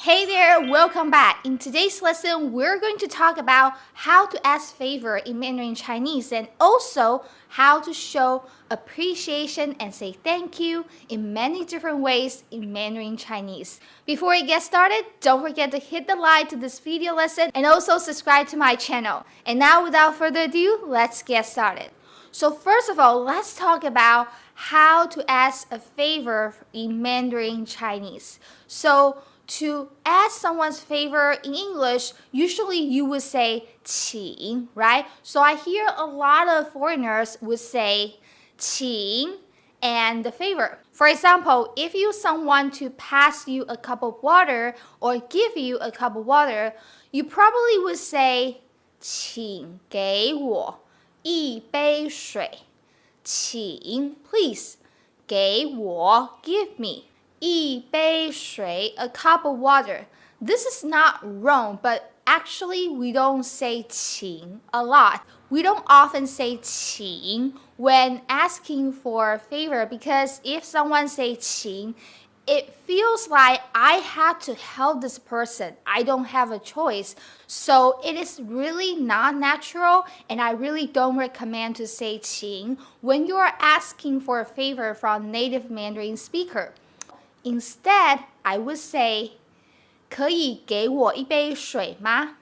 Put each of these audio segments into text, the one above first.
Hey there, welcome back. In today's lesson, we're going to talk about how to ask favor in Mandarin Chinese and also how to show appreciation and say thank you in many different ways in Mandarin Chinese. Before we get started, don't forget to hit the like to this video lesson and also subscribe to my channel. And now, without further ado, let's get started. So first of all, let's talk about how to ask a favor in Mandarin Chinese. So to ask someone's favor in English, usually you would say 请, right? So I hear a lot of foreigners would say 请 and the favor. For example, if you someone to pass you a cup of water or give you a cup of water, you probably would say 请给我一杯水. 请 please 给我 give me 一杯水 a cup of water. This is not wrong, but actually we don't say 请 a lot. We don't often say 请 when asking for a favor because if someone say 请, it feels like I have to help this person. I don't have a choice. So it is really not natural, and I really don't recommend to say 请 when you are asking for a favor from native Mandarin speaker. Instead, I would say 可以给我一杯水吗?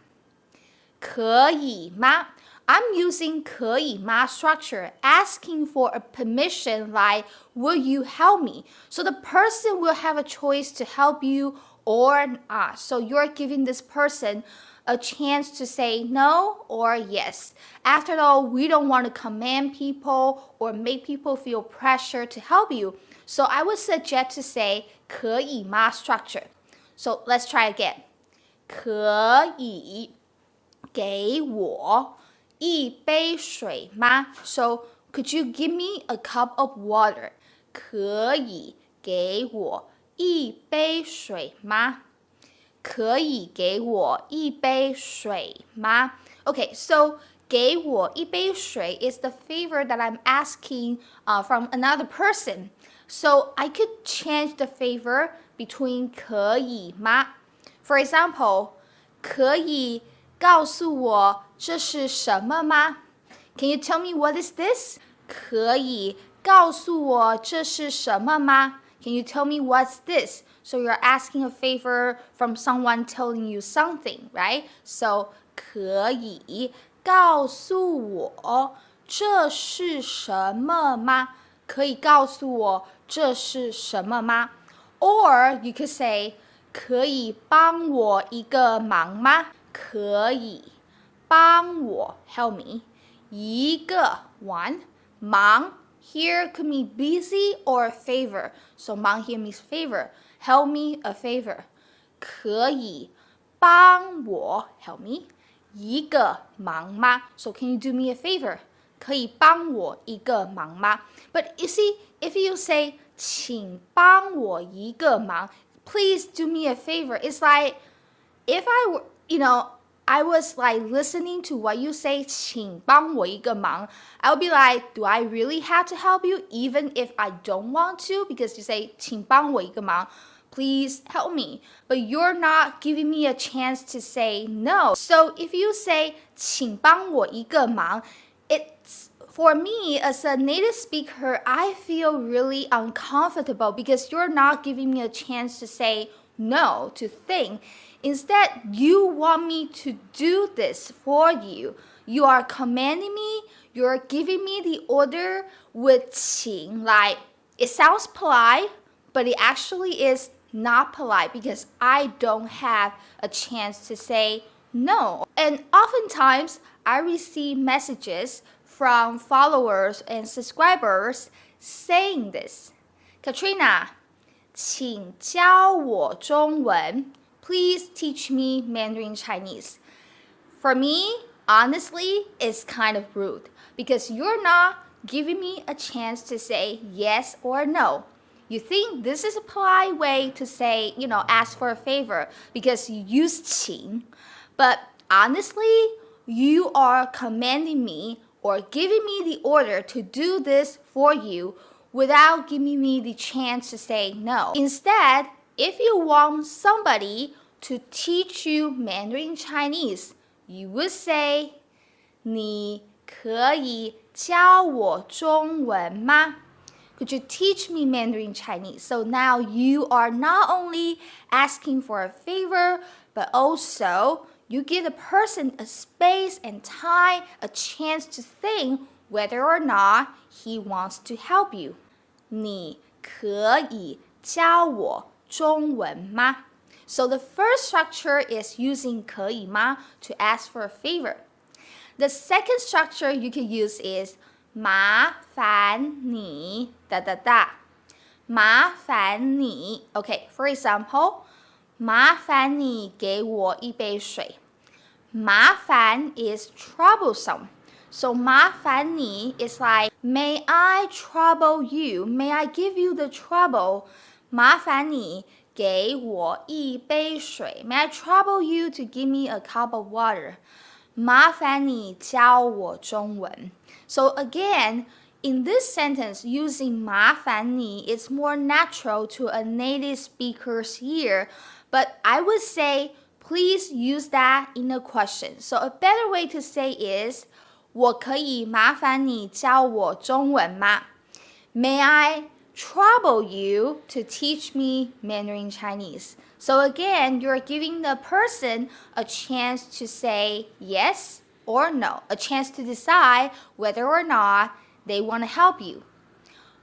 可以吗? I'm using 可以吗 structure, asking for a permission like, will you help me? So the person will have a choice to help you or not. So you're giving this person a chance to say no or yes. After all, we don't want to command people or make people feel pressure to help you. So I would suggest to say 可以吗 structure. So let's try again. 可以给我一杯水吗? So could you give me a cup of water? 可以给我一杯水吗? 可以给我一杯水吗? Okay, so 给我一杯水 is the favor that I'm asking from another person. So I could change the favor between 可以吗? For example, 可以告诉我这是什么吗? Can you tell me what is this? 可以告诉我这是什么吗? Can you tell me what's this? So you're asking a favor from someone telling you something, right? So 可以告诉我这是什么吗? 可以告诉我这是什么吗? Or you could say 可以帮我一个忙吗? 可以帮我 help me 一个 one 忙 here could mean busy or favor. So 忙 here means favor. Help me a favor. 可以帮我 help me 一个忙吗? So can you do me a favor? 可以帮我一个忙吗? But you see, if you say 请帮我一个忙, please do me a favor. It's like if I were, I was like listening to what you say, 请帮我一个忙, I would be like, do I really have to help you even if I don't want to? Because you say 请帮我一个忙, please help me. But you're not giving me a chance to say no. So if you say 请帮我一个忙, it's for me as a native speaker, I feel really uncomfortable because you're not giving me a chance to say no, to think. Instead, you want me to do this for you. You are commanding me, you're giving me the order with 请, like it sounds polite, but it actually is not polite because I don't have a chance to say no. And oftentimes, I receive messages from followers and subscribers saying this. Katrina, 请教我中文. Please teach me Mandarin Chinese. For me, honestly, it's kind of rude because you're not giving me a chance to say yes or no. You think this is a polite way to say, ask for a favor because you use 请. But honestly, you are commanding me or giving me the order to do this for you without giving me the chance to say no. Instead, if you want somebody to teach you Mandarin Chinese, you would say, 你可以教我中文吗? Could you teach me Mandarin Chinese? So now you are not only asking for a favor, but also you give the person a space and time, a chance to think whether or not he wants to help you. 你可以教我中文吗? So the first structure is using 可以吗 to ask for a favor. The second structure you can use is 麻烦你哒哒哒麻烦你 Okay, for example, 麻烦你给我一杯水麻烦 is troublesome. So 麻烦你 is like, may I trouble you? May I give you the trouble? 麻烦你给我一杯水 May I trouble you to give me a cup of water? 麻烦你教我中文 So again, in this sentence, using 麻烦你 is more natural to a native speaker's ear, but I would say please use that in a question. So a better way to say is 我可以麻烦你教我中文吗? May I trouble you to teach me Mandarin Chinese? So again, you're giving the person a chance to say yes or no, a chance to decide whether or not they want to help you.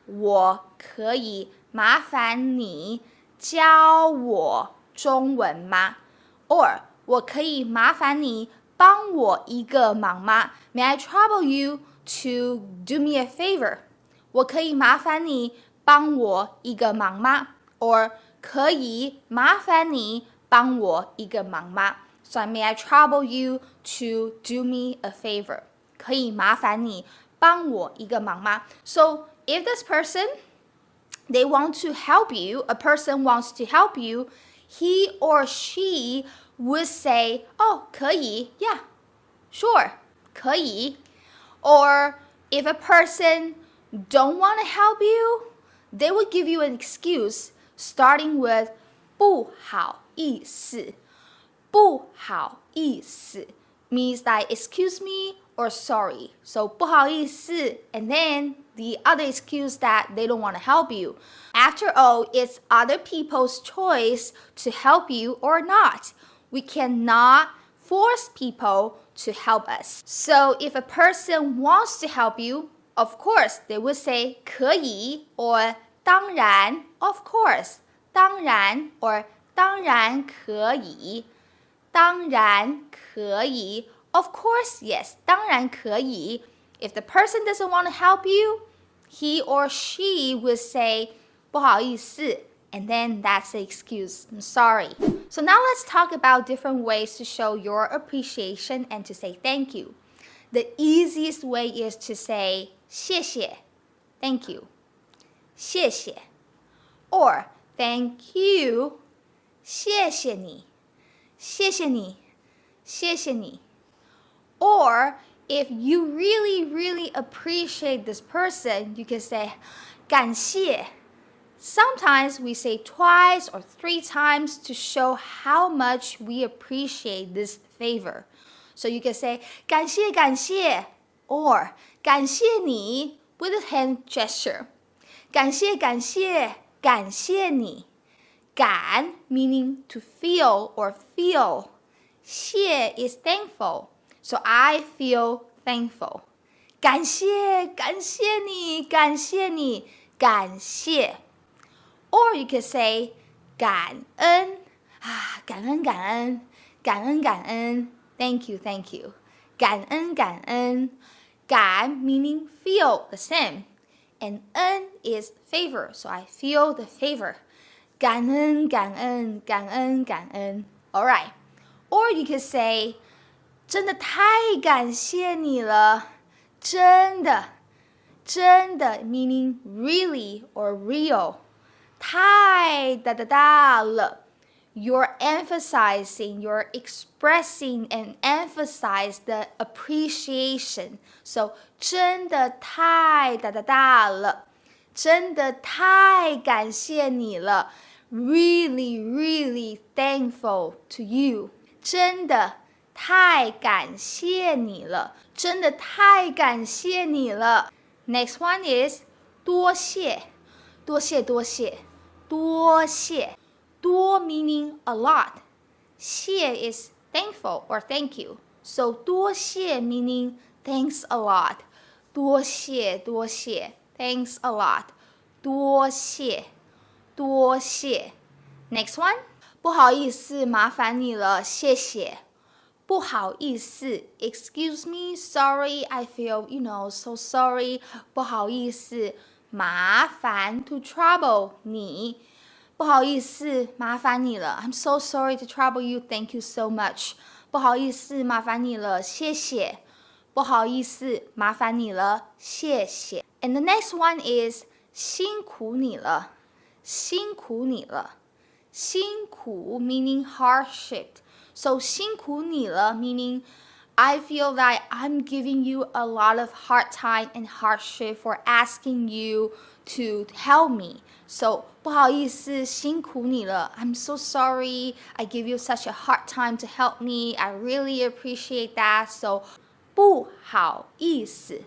我可以麻烦你教我中文吗? Or 我可以麻烦你帮我一个忙吗? May I trouble you to do me a favor? 我可以麻烦你帮我一个忙吗? Or 可以麻烦你帮我一个忙吗? So may I trouble you to do me a favor? 可以麻烦你帮我一个忙吗? So if this person, they want to help you, a person wants to help you, he or she would say, oh, 可以, yeah, sure, 可以. Or if a person don't want to help you, they would give you an excuse starting with 不好意思不好意思 means that excuse me or sorry. So 不好意思 and then the other excuse that they don't want to help you. After all, it's other people's choice to help you or not. We cannot force people to help us. So if a person wants to help you, of course, they would say 可以 or 当然 of course. 当然 or 当然可以当然可以 Of course, yes, 当然可以 If the person doesn't want to help you, he or she would say 不好意思 and then that's the excuse. I'm sorry. So now let's talk about different ways to show your appreciation and to say thank you. The easiest way is to say 谢谢 Thank you. 谢谢 Or thank you. 谢谢你谢谢你谢谢你 Or if you really, really appreciate this person, you can say 感谢 Sometimes we say twice or 3 times to show how much we appreciate this favor. So you can say 感谢感谢 or 感谢你 with a hand gesture. 感谢感谢感谢你感 meaning to feel or feel. 谢 is thankful. So I feel thankful. 感谢感谢你感谢你感谢 Or you could say 感恩感恩感恩感恩感恩 Thank you, thank you. 感恩感恩感 meaning feel the same. And 恩 is favor, so I feel the favor. 感恩感恩感恩感恩 Alright. Or you could say 真的太感谢你了真的真的 meaning really or real 太哒哒哒了 You're emphasizing, you're expressing and emphasize the appreciation. So 真的太哒哒哒了真的太感谢你了 really, really thankful to you. 真的太感谢你了，真的太感谢你了。Next one is 多谢，多谢，多谢，多谢。多 meaning a lot. 谢 is thankful or thank you. So 多谢 meaning thanks a lot. 多谢，多谢 thanks a lot. 多谢，多谢。Next one. 不好意思，麻烦你了，谢谢。不好意思 excuse me, sorry, I feel, so sorry. 不好意思，麻烦 to trouble 你。不好意思，麻烦你了。I'm so sorry to trouble you. Thank you so much. 不好意思，麻烦你了，谢谢。不好意思，麻烦你了，谢谢。And the next one is 辛苦你了，辛苦你了。辛苦 meaning hardship. So 辛苦你了 meaning I feel that I'm giving you a lot of hard time and hardship for asking you to help me. So 不好意思，辛苦你了。I'm so sorry. I give you such a hard time to help me. I really appreciate that. So 不好意思，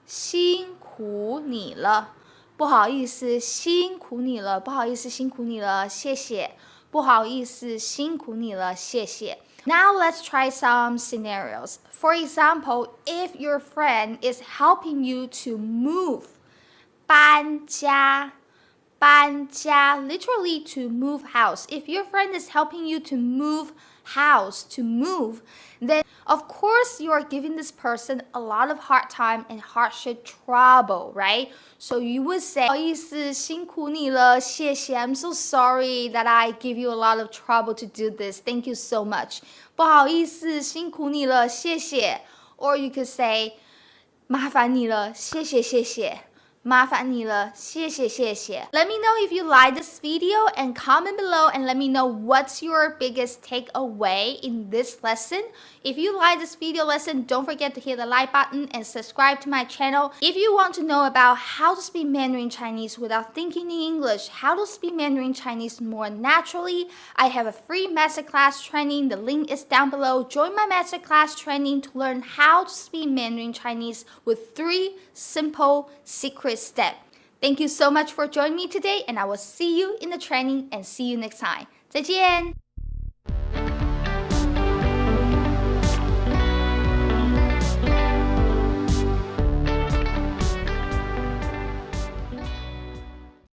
辛苦你了。不好意思，辛苦你了。不好意思，辛苦你了，谢谢。不好意思，辛苦你了，谢谢。Now let's try some scenarios. For example, if your friend is helping you to move, 搬家，搬家 literally to move house. If your friend is helping you to move house, to move, then of course you are giving this person a lot of hard time and hardship trouble, right? So you would say, 不好意思，辛苦你了，谢谢. I'm so sorry that I give you a lot of trouble to do this. Thank you so much. 不好意思，辛苦你了，谢谢. Or you could say, 麻烦你了，谢谢，谢谢。麻烦你了，谢谢，谢谢。Let me know if you like this video and comment below and let me know what's your biggest takeaway in this lesson. If you like this video lesson, don't forget to hit the like button and subscribe to my channel. If you want to know about how to speak Mandarin Chinese without thinking in English, how to speak Mandarin Chinese more naturally, I have a free masterclass training. The link is down below. Join my masterclass training to learn how to speak Mandarin Chinese with 3 simple secret step. Thank you so much for joining me today, and I will see you in the training and see you next time. 再见。